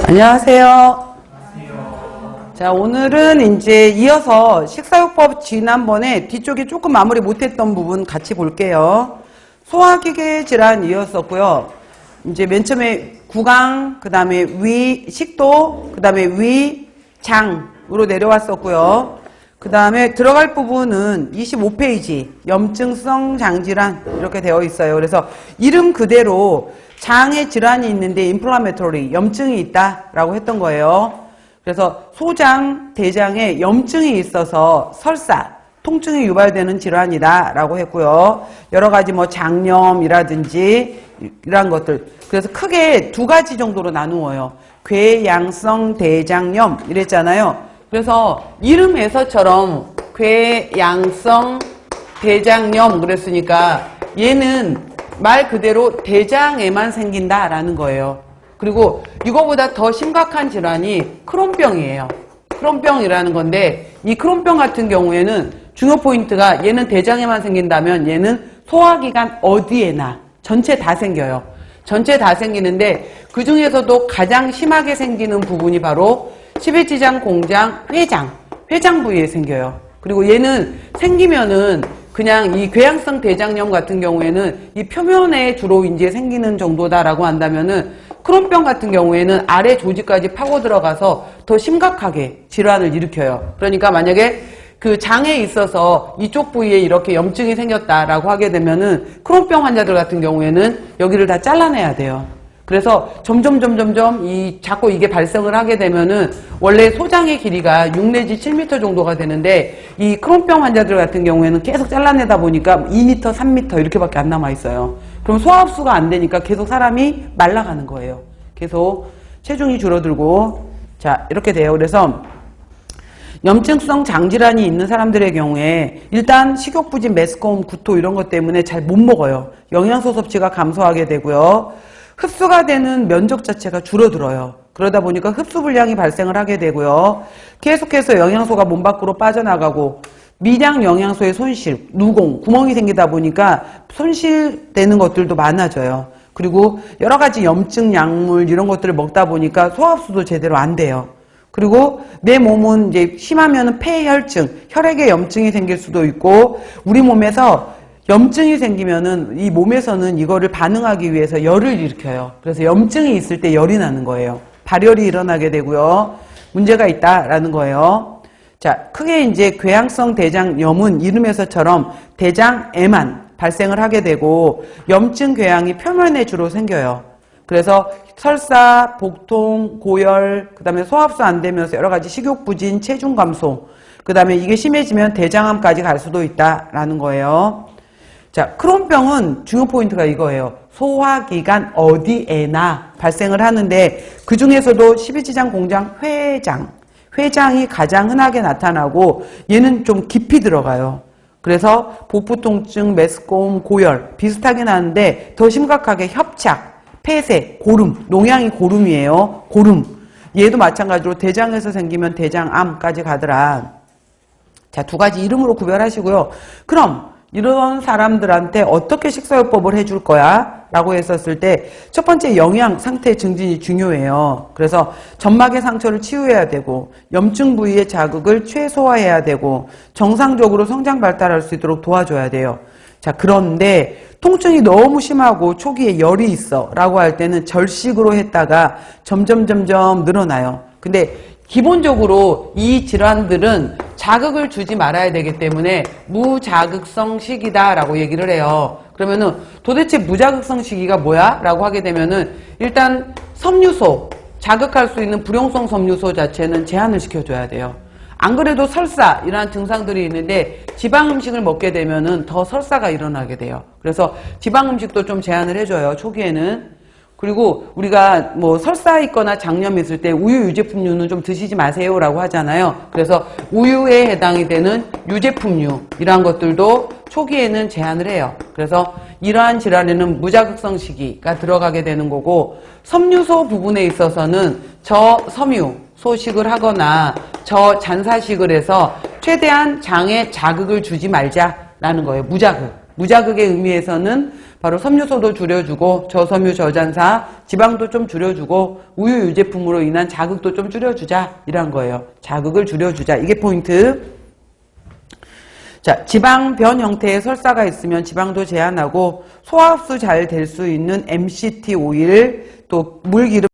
안녕하세요. 자, 오늘은 이제 이어서 식사요법 지난번에 뒤쪽에 조금 마무리 못했던 부분 같이 볼게요. 소화기계 질환 이었었고요. 이제 맨 처음에 구강, 그 다음에 위, 식도, 그 다음에 위, 장으로 내려왔었고요. 그 다음에 들어갈 부분은 25페이지 염증성 장질환 이렇게 되어 있어요. 그래서 이름 그대로 장의 질환이 있는데 인플라메토리 염증이 있다라고 했던 거예요. 그래서 소장, 대장에 염증이 있어서 설사, 통증이 유발되는 질환이다라고 했고요. 여러 가지 뭐 장염이라든지 이런 것들. 그래서 크게 두 가지 정도로 나누어요. 궤양성 대장염 이랬잖아요. 그래서 이름에서처럼 궤양성 대장염 그랬으니까 얘는 말 그대로 대장에만 생긴다라는 거예요. 그리고 이거보다 더 심각한 질환이 크론병이에요. 크론병이라는 건데 이 크론병 같은 경우에는 중요 포인트가 얘는 대장에만 생긴다면 얘는 소화기관 어디에나 전체 다 생겨요. 전체 다 생기는데 그 중에서도 가장 심하게 생기는 부분이 바로 십이지장 공장 회장 부위에 생겨요. 그리고 얘는 생기면은 그냥 이 궤양성 대장염 같은 경우에는 이 표면에 주로 이제 생기는 정도다라고 한다면은 크론병 같은 경우에는 아래 조직까지 파고 들어가서 더 심각하게 질환을 일으켜요. 그러니까 만약에 그 장에 있어서 이쪽 부위에 이렇게 염증이 생겼다라고 하게 되면은 크론병 환자들 같은 경우에는 여기를 다 잘라내야 돼요. 그래서 점점 자꾸 이게 발생을 하게 되면은 원래 소장의 길이가 6 내지 7m 정도가 되는데 이 크론병 환자들 같은 경우에는 계속 잘라내다 보니까 2m, 3m 이렇게밖에 안 남아 있어요. 그럼 소화흡수가 안 되니까 계속 사람이 말라가는 거예요. 계속 체중이 줄어들고 자 이렇게 돼요. 그래서 염증성 장질환이 있는 사람들의 경우에 일단 식욕부진, 메스꺼움, 구토 이런 것 때문에 잘 못 먹어요. 영양소 섭취가 감소하게 되고요. 흡수가 되는 면적 자체가 줄어들어요. 그러다 보니까 흡수 불량이 발생을 하게 되고요. 계속해서 영양소가 몸 밖으로 빠져나가고 미량 영양소의 손실, 누공, 구멍이 생기다 보니까 손실되는 것들도 많아져요. 그리고 여러 가지 염증 약물 이런 것들을 먹다 보니까 소화흡수도 제대로 안 돼요. 그리고 내 몸은 이제 심하면은 폐혈증, 혈액에 염증이 생길 수도 있고 우리 몸에서 염증이 생기면은 이 몸에서는 이거를 반응하기 위해서 열을 일으켜요. 그래서 염증이 있을 때 열이 나는 거예요. 발열이 일어나게 되고요. 문제가 있다라는 거예요. 자, 크게 이제 궤양성 대장염은 이름에서처럼 대장에만 발생을 하게 되고 염증 궤양이 표면에 주로 생겨요. 그래서 설사, 복통, 고열, 그 다음에 소화흡수 안 되면서 여러 가지 식욕부진, 체중 감소, 그 다음에 이게 심해지면 대장암까지 갈 수도 있다라는 거예요. 자, 크론병은 중요 포인트가 이거예요. 소화기관 어디에나 발생을 하는데 그 중에서도 십이지장 공장 회장이 가장 흔하게 나타나고 얘는 좀 깊이 들어가요. 그래서 복부통증, 메스꺼움, 고열 비슷하게 나는데 더 심각하게 협착, 폐쇄, 고름, 농양이 고름이에요. 고름. 얘도 마찬가지로 대장에서 생기면 대장암까지 가더라. 자, 두 가지 이름으로 구별하시고요. 그럼 이런 사람들한테 어떻게 식사요법을 해줄 거야? 라고 했었을 때 첫 번째 영양 상태 증진이 중요해요. 그래서 점막의 상처를 치유해야 되고 염증 부위의 자극을 최소화해야 되고 정상적으로 성장 발달할 수 있도록 도와줘야 돼요. 자, 그런데 통증이 너무 심하고 초기에 열이 있어 라고 할 때는 절식으로 했다가 점점 늘어나요. 근데 기본적으로 이 질환들은 자극을 주지 말아야 되기 때문에 무자극성 식이다 라고 얘기를 해요. 그러면은 도대체 무자극성 식이가 뭐야? 라고 하게 되면은 일단 섬유소, 자극할 수 있는 불용성 섬유소 자체는 제한을 시켜줘야 돼요. 안 그래도 설사 이러한 증상들이 있는데 지방 음식을 먹게 되면은 더 설사가 일어나게 돼요. 그래서 지방 음식도 좀 제한을 해줘요. 초기에는. 그리고 우리가 뭐 설사 있거나 장염이 있을 때 우유 유제품류는 좀 드시지 마세요 라고 하잖아요. 그래서 우유에 해당이 되는 유제품류 이러한 것들도 초기에는 제한을 해요. 그래서 이러한 질환에는 무자극성 식이가 들어가게 되는 거고 섬유소 부분에 있어서는 저섬유 소식을 하거나 저잔사식을 해서 최대한 장에 자극을 주지 말자라는 거예요. 무자극. 무자극의 의미에서는 바로 섬유소도 줄여주고 저섬유 저잔사 지방도 좀 줄여주고 우유 유제품으로 인한 자극도 좀 줄여주자 이런 거예요. 자극을 줄여주자 이게 포인트. 자, 지방변 형태의 설사가 있으면 지방도 제한하고 소화흡수 잘 될 수 있는 MCT 오일 또 물기름